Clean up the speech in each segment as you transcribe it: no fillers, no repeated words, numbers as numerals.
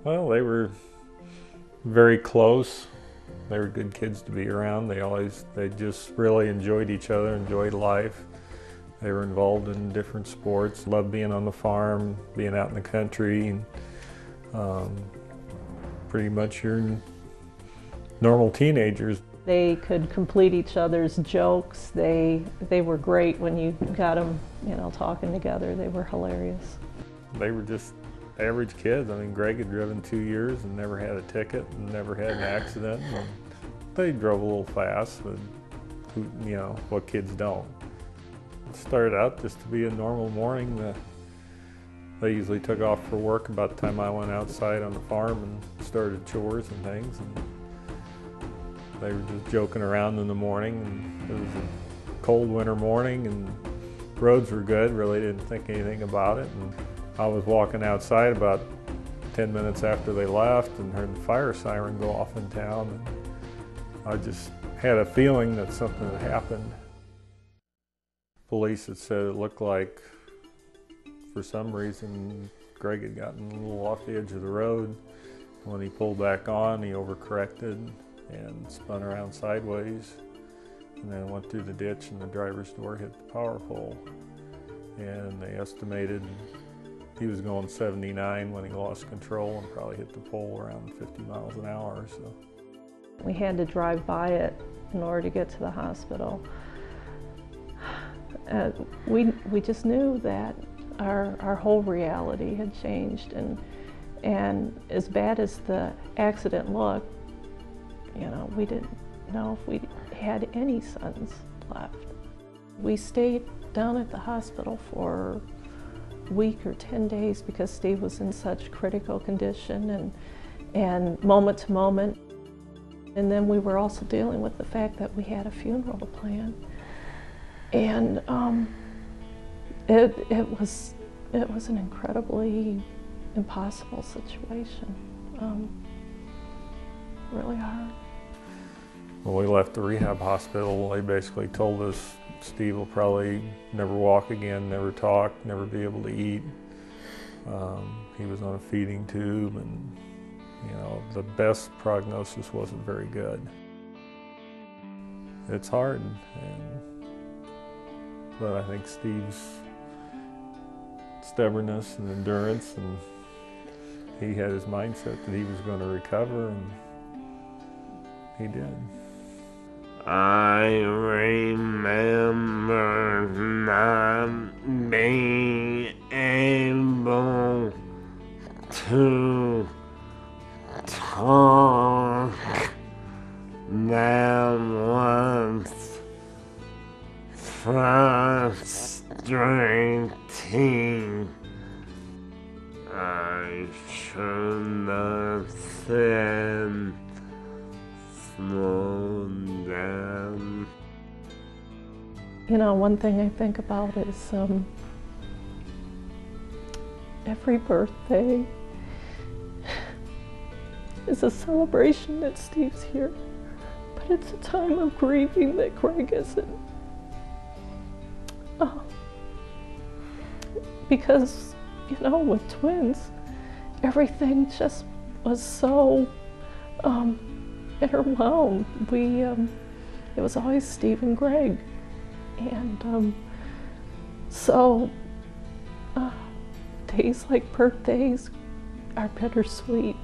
Well, they were very close. They were good kids to be around. They just really enjoyed each other, enjoyed life. They were involved in different sports, loved being on the farm, being out in the country, and pretty much your normal teenagers. They could complete each other's jokes. They were great when you got them, talking together. They were hilarious. They were just average kids. I mean, Greg had driven 2 years and never had a ticket and never had an accident. And they drove a little fast, but what kids don't. It started out just to be a normal morning. They usually took off for work about the time I went outside on the farm and started chores and things. And they were just joking around in the morning. And it was a cold winter morning and roads were good, really didn't think anything about it. And I was walking outside about 10 minutes after they left and heard the fire siren go off in town. And I just had a feeling that something had happened. Police had said it looked like, for some reason, Greg had gotten a little off the edge of the road. When he pulled back on, he overcorrected and spun around sideways and then went through the ditch, and the driver's door hit the power pole. And they estimated he was going 79 when he lost control and probably hit the pole around 50 miles an hour. So we had to drive by it in order to get to the hospital. We just knew that our whole reality had changed, and as bad as the accident looked, we didn't know if we had any sons left. We stayed down at the hospital for a week or 10 days because Steve was in such critical condition and moment to moment. And then we were also dealing with the fact that we had a funeral to plan. And it was an incredibly impossible situation, really hard. When we left the rehab hospital, they basically told us Steve will probably never walk again, never talk, never be able to eat. He was on a feeding tube, and the best prognosis wasn't very good. It's hard, but I think Steve's stubbornness and endurance, and he had his mindset that he was going to recover, and he did. I remember not being able to talk. That was frustrating. I should have said, slow down. One thing I think about is every birthday is a celebration that Steve's here, but it's a time of grieving that Greg isn't. Because, with twins, everything just was so overwhelmed. It was always Steve and Greg. And so days like birthdays are bittersweet.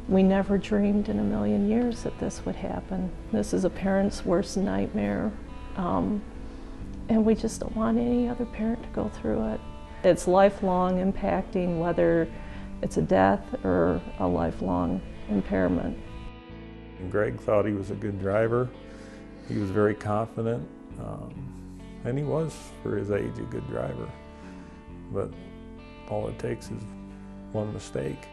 We never dreamed in a million years that this would happen. This is a parent's worst nightmare. And we just don't want any other parent to go through it. It's lifelong impacting, whether it's a death or a lifelong impairment. Greg thought he was a good driver. He was very confident, and he was, for his age, a good driver. But all it takes is one mistake.